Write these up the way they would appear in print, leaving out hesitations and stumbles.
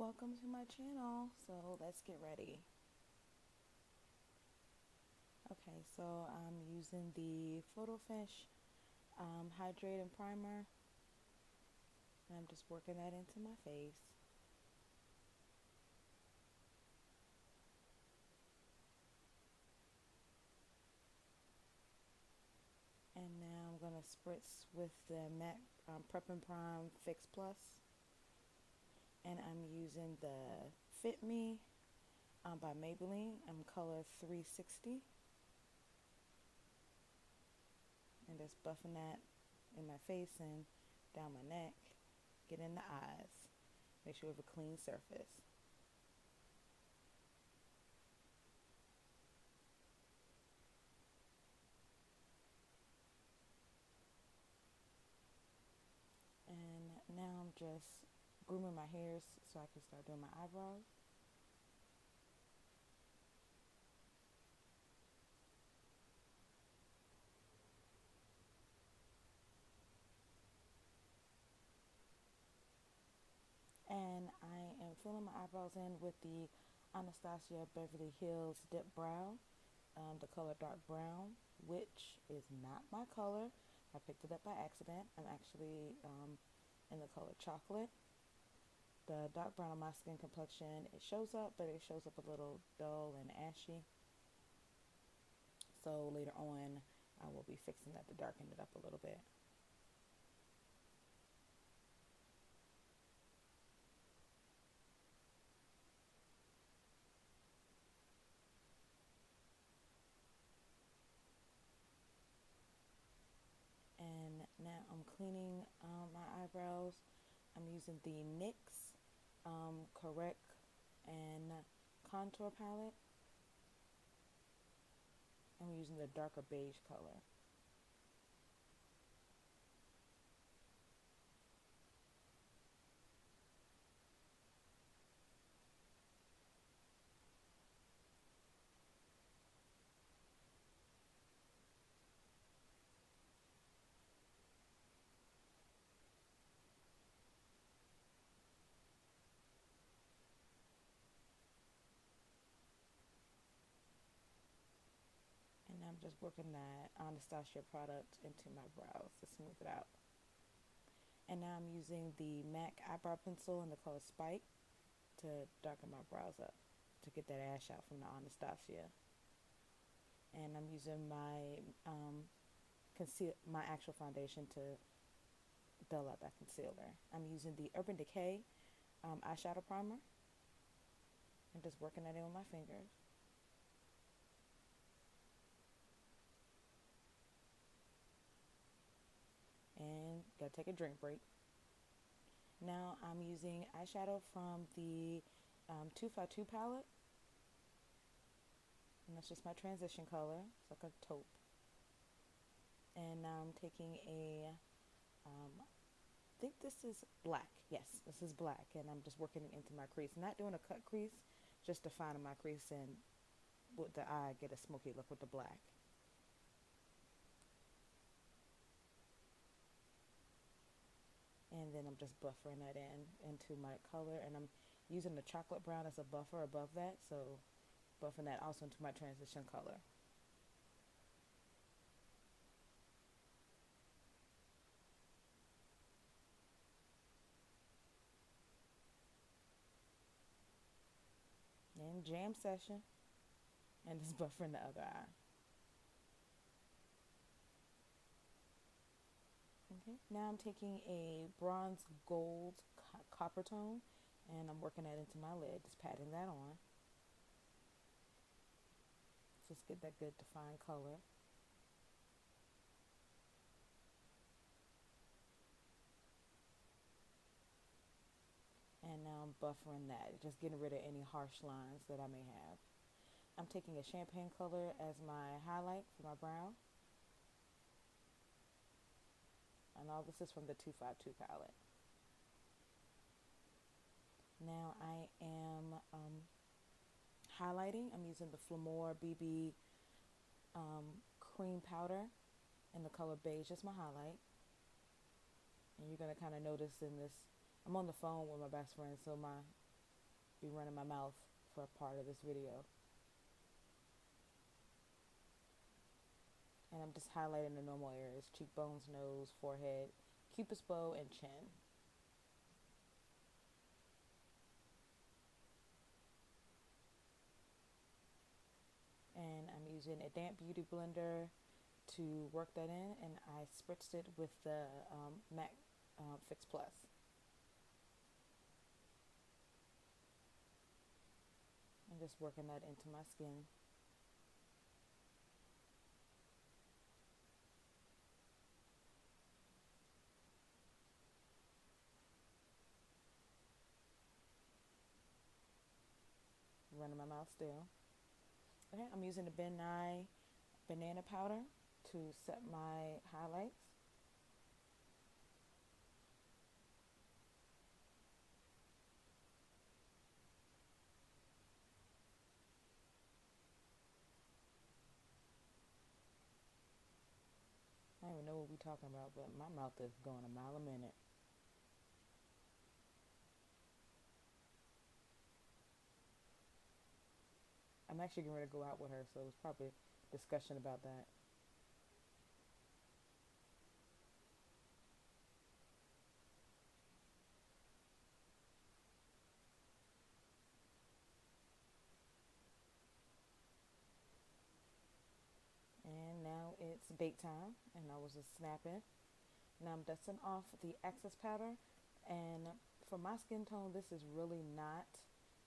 Welcome to my channel. So let's get ready. Okay, so I'm using the Photo Finish Hydrating Primer, and I'm just working that into my face. And now I'm going to spritz with the MAC Prep and Prime Fix Plus, and I'm using the Fit Me by Maybelline. I'm color 360, and just buffing that in my face and down my neck, get in the eyes. Make sure you have a clean surface. And now I'm just grooming my hairs so I can start doing my eyebrows. And I am filling my eyebrows in with the Anastasia Beverly Hills Dipbrow, the color dark brown, which is not my color. I picked it up by accident. I'm actually in the color chocolate. The dark brown on my skin complexion, it shows up, but it shows up a little dull and ashy. So later on, I will be fixing that to darken it up a little bit. And now I'm cleaning my eyebrows. I'm using the NYX Correct and Contour Palette. I'm using the darker beige color. And I'm just working that Anastasia product into my brows to smooth it out. And now I'm using the MAC eyebrow pencil in the color Spike to darken my brows up, to get that ash out from the Anastasia. And I'm using my my actual foundation to dull out that concealer. I'm using the Urban Decay eyeshadow primer. I'm just working that in with my fingers. And gotta take a drink break. Now I'm using eyeshadow from the 252 palette, and that's just my transition color. It's like a taupe. And now I'm taking I think this is black. Yes, this is black, and I'm just working it into my crease. Not doing a cut crease, just defining my crease, and with the eye get a smoky look with the black. And then I'm just buffering that into my color, and I'm using the chocolate brown as a buffer above that, so buffing that also into my transition color. And jam session, and just buffering the other eye. Okay, now I'm taking a bronze gold copper tone, and I'm working that into my lid, just patting that on. Just get that good defined color. And now I'm buffering that, just getting rid of any harsh lines that I may have. I'm taking a champagne color as my highlight for my brow. And all this is from the 252 palette. Now I am highlighting. I'm using the Flormar BB cream powder in the color beige as my highlight. And you're going to kind of notice in this, I'm on the phone with my best friend, so my be running my mouth for a part of this video. And I'm just highlighting the normal areas: cheekbones, nose, forehead, cupid's bow, and chin. And I'm using a damp beauty blender to work that in, and I spritzed it with the MAC Fix Plus. I'm just working that into my skin. Running my mouth still. Okay, I'm using the Nye Banana Powder to set my highlights. I don't even know what we're talking about, but my mouth is going a mile a minute. I'm actually getting ready to go out with her, so it's probably a discussion about that. And now it's date time, and I was just snapping. Now I'm dusting off the excess powder, and for my skin tone, this is really not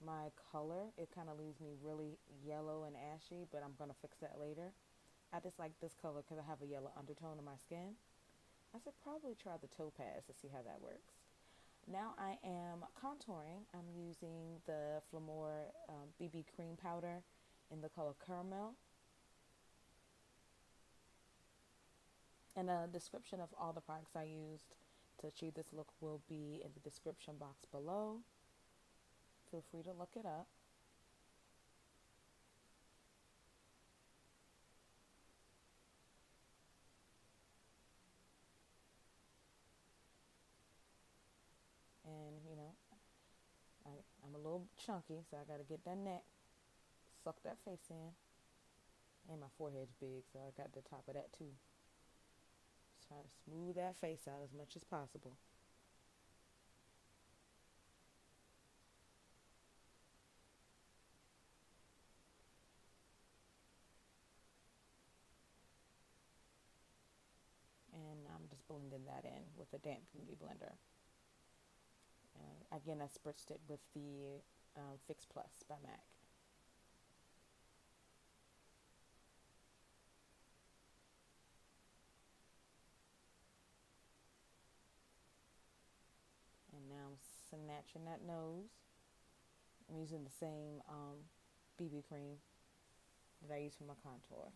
my color. It kind of leaves me really yellow and ashy, but I'm going to fix that later. I just like this color because I have a yellow undertone in my skin. I should probably try the topaz to see how that works. Now I am contouring. I'm using the Flormar BB cream powder in the color Carmel. And a description of all the products I used to achieve this look will be in the description box below. Feel free to look it up. And you know, I'm a little chunky, so I gotta get that neck, suck that face in. And my forehead's big, so I got the top of that too. Just trying to smooth that face out as much as possible. And I'm just blending that in with a damp beauty blender. Again, I spritzed it with the Fix Plus by MAC. And now I'm snatching that nose. I'm using the same BB cream that I use for my contour.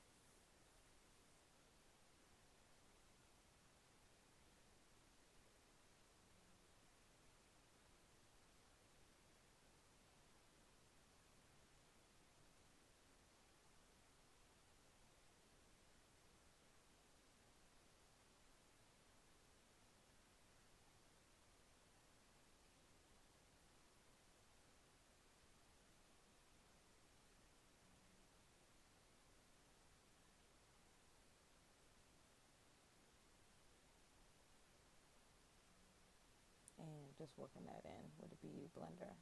And just working that in with a beauty blender.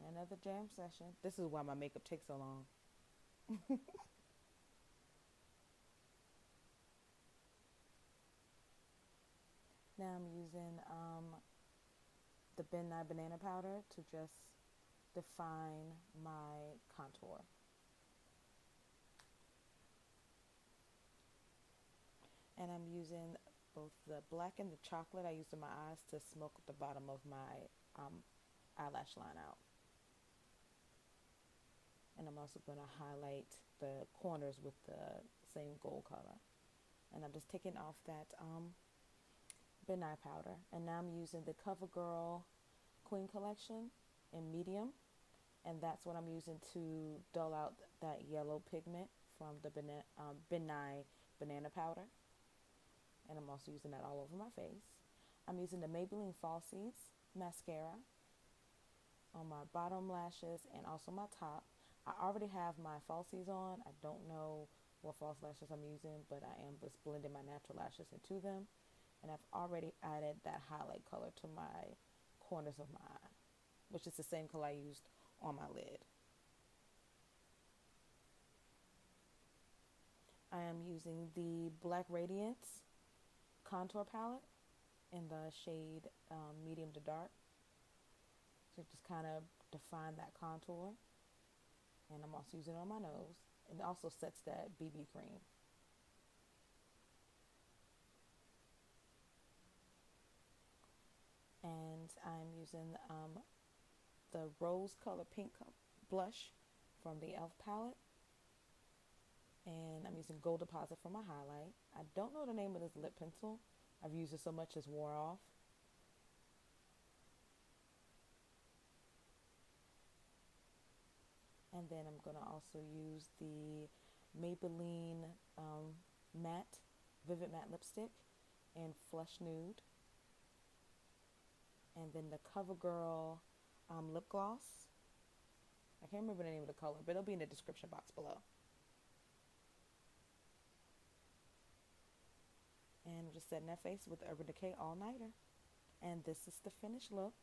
And another jam session. This is why my makeup takes so long. Now I'm using the Nye Banana Powder to just define my contour. And I'm using both the black and the chocolate I used in my eyes to smoke the bottom of my eyelash line out. And I'm also going to highlight the corners with the same gold color. And I'm just taking off that Benign powder. And now I'm using the Covergirl Queen Collection in medium. And that's what I'm using to dull out that yellow pigment from the Benign Banana Powder. and I'm also using that all over my face. I'm using the Maybelline Falsies mascara on my bottom lashes and also my top. I already have my falsies on. I don't know what false lashes I'm using, but I am just blending my natural lashes into them. And I've already added that highlight color to my corners of my eye, which is the same color I used on my lid. I am using the Black Radiance contour palette in the shade medium to dark to just kind of define that contour. And I'm also using it on my nose. And it also sets that BB cream. And I'm using the rose color pink blush from the e.l.f. palette. And I'm using Gold Deposit for my highlight. I don't know the name of this lip pencil. I've used it so much it's wore off. And then I'm going to also use the Maybelline matte, Vivid Matte Lipstick in Flush Nude. And then the Covergirl lip gloss. I can't remember the name of the color, but it'll be in the description box below. And I'm just setting that face with the Urban Decay All Nighter. And this is the finished look.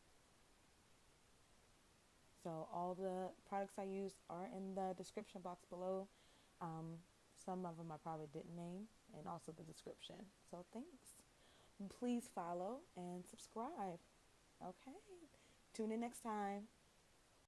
So all the products I used are in the description box below. Some of them I probably didn't name, and also the description. So thanks. Please follow and subscribe. Okay. Tune in next time.